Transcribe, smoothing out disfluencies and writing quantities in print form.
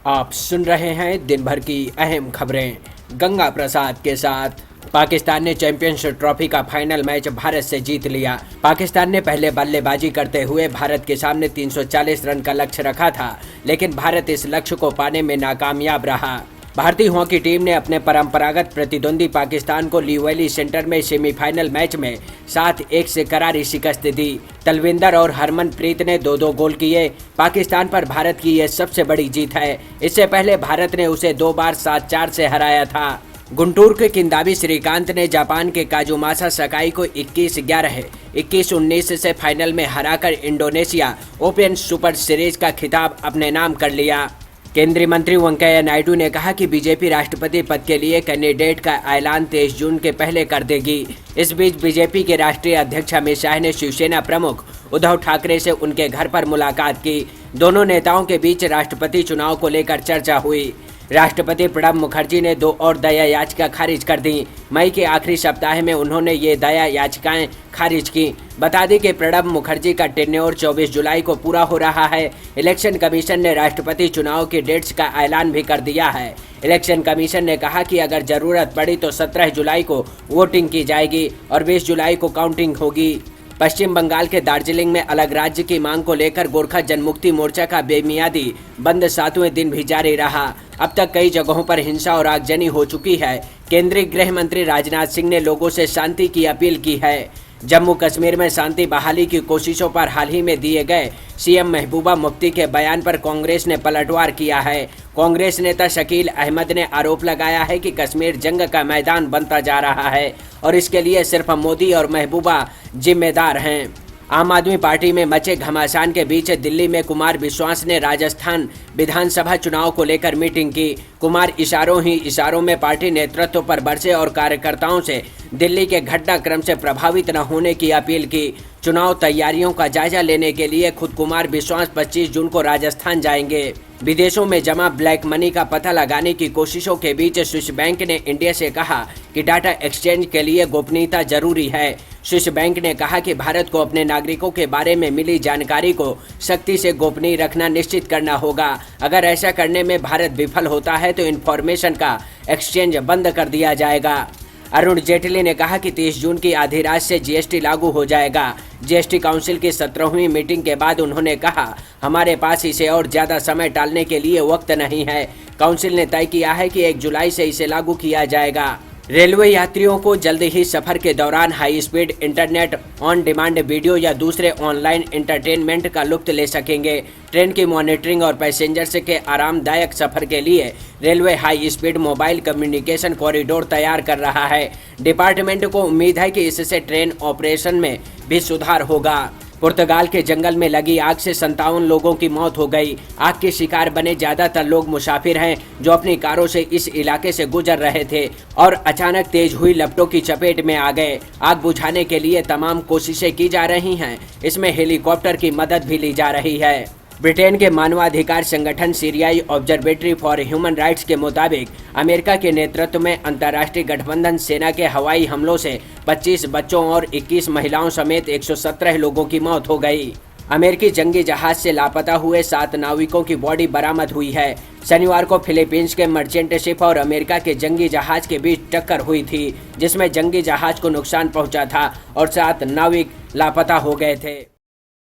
आप सुन रहे हैं दिन भर की अहम खबरें गंगा प्रसाद के साथ। पाकिस्तान ने चैंपियंस ट्रॉफी का फाइनल मैच भारत से जीत लिया। पाकिस्तान ने पहले बल्लेबाजी करते हुए भारत के सामने 340 रन का लक्ष्य रखा था, लेकिन भारत इस लक्ष्य को पाने में नाकामयाब रहा। भारतीय हॉकी टीम ने अपने परंपरागत प्रतिद्वंदी पाकिस्तान को लीवैली सेंटर में सेमीफाइनल मैच में 7-1 से करारी शिकस्त दी। तलविंदर और हरमनप्रीत ने 2-2 गोल किए। पाकिस्तान पर भारत की यह सबसे बड़ी जीत है। इससे पहले भारत ने उसे 2 बार 7-4 से हराया था। गुंटूर के किदांबी श्रीकांत ने जापान के काजुमासा सकाई को 21-11, 21-19 से फाइनल में हराकर इंडोनेशिया ओपन सुपर सीरीज का खिताब अपने नाम कर लिया। केंद्रीय मंत्री वेंकैया नायडू ने कहा कि बीजेपी राष्ट्रपति पद के लिए कैंडिडेट का ऐलान 23 जून के पहले कर देगी। इस बीच बीजेपी के राष्ट्रीय अध्यक्ष अमित शाह ने शिवसेना प्रमुख उद्धव ठाकरे से उनके घर पर मुलाकात की। दोनों नेताओं के बीच राष्ट्रपति चुनाव को लेकर चर्चा हुई। राष्ट्रपति प्रणब मुखर्जी ने 2 और दया याचिका खारिज कर दी। मई के आखिरी सप्ताह में उन्होंने ये दया याचिकाएं खारिज की। बता दें कि प्रणब मुखर्जी का टेन्योर 24 जुलाई को पूरा हो रहा है। इलेक्शन कमीशन ने राष्ट्रपति चुनाव की डेट्स का ऐलान भी कर दिया है। इलेक्शन कमीशन ने कहा कि अगर जरूरत पड़ी तो 17 जुलाई को वोटिंग की जाएगी और 20 जुलाई को काउंटिंग होगी। पश्चिम बंगाल के दार्जिलिंग में अलग राज्य की मांग को लेकर गोरखा जनमुक्ति मोर्चा का बेमियादी बंद 7वें दिन भी जारी रहा। अब तक कई जगहों पर हिंसा और आगजनी हो चुकी है। केंद्रीय गृह मंत्री राजनाथ सिंह ने लोगों से शांति की अपील की है। जम्मू कश्मीर में शांति बहाली की कोशिशों पर हाल ही में दिए गए सीएम महबूबा मुफ्ती के बयान पर कांग्रेस ने पलटवार किया है। कांग्रेस नेता शकील अहमद ने आरोप लगाया है कि कश्मीर जंग का मैदान बनता जा रहा है और इसके लिए सिर्फ मोदी और महबूबा जिम्मेदार हैं। आम आदमी पार्टी में मचे घमासान के बीच दिल्ली में कुमार विश्वास ने राजस्थान विधानसभा चुनाव को लेकर मीटिंग की। कुमार इशारों ही इशारों में पार्टी नेतृत्व पर बरसे और कार्यकर्ताओं से दिल्ली के घटनाक्रम से प्रभावित न होने की अपील की। चुनाव तैयारियों का जायजा लेने के लिए खुद कुमार विश्वास 25 जून को राजस्थान जाएंगे। विदेशों में जमा ब्लैक मनी का पता लगाने की कोशिशों के बीच स्विस बैंक ने इंडिया से कहा कि डाटा एक्सचेंज के लिए गोपनीयता जरूरी है। स्विस बैंक ने कहा कि भारत को अपने नागरिकों के बारे में मिली जानकारी को सख्ती से गोपनीय रखना निश्चित करना होगा। अगर ऐसा करने में भारत विफल होता है तो इन्फॉर्मेशन का एक्सचेंज बंद कर दिया जाएगा। अरुण जेटली ने कहा कि 30 जून की आधी रात से जीएसटी लागू हो जाएगा। जीएसटी काउंसिल की 17वीं मीटिंग के बाद उन्होंने कहा, हमारे पास इसे और ज़्यादा समय टालने के लिए वक्त नहीं है। काउंसिल ने तय किया है कि 1 जुलाई से इसे लागू किया जाएगा। रेलवे यात्रियों को जल्द ही सफर के दौरान high speed internet, on demand video या दूसरे ऑनलाइन एंटरटेनमेंट का लुत्फ ले सकेंगे। ट्रेन की मॉनिटरिंग और पैसेंजर्स के आरामदायक सफर के लिए railway high speed mobile communication corridor तैयार कर रहा है। डिपार्टमेंट को उम्मीद है कि इससे ट्रेन ऑपरेशन में भी सुधार होगा। पुर्तगाल के जंगल में लगी आग से 57 लोगों की मौत हो गई। आग के शिकार बने ज्यादातर लोग मुसाफिर हैं जो अपनी कारों से इस इलाके से गुजर रहे थे और अचानक तेज हुई लपटों की चपेट में आ गए। आग बुझाने के लिए तमाम कोशिशें की जा रही हैं। इसमें हेलीकॉप्टर की मदद भी ली जा रही है। ब्रिटेन के मानवाधिकार संगठन सीरियाई ऑब्जर्वेटरी फॉर ह्यूमन राइट्स के मुताबिक अमेरिका के नेतृत्व में अंतर्राष्ट्रीय गठबंधन सेना के हवाई हमलों से 25 बच्चों और 21 महिलाओं समेत 117 लोगों की मौत हो गई। अमेरिकी जंगी जहाज से लापता हुए 7 नाविकों की बॉडी बरामद हुई है। शनिवार को फिलीपींस के मर्चेंट शिप और अमेरिका के जंगी जहाज के बीच टक्कर हुई थी, जिसमें जंगी जहाज को नुकसान पहुंचा था और 7 नाविक लापता हो गए थे।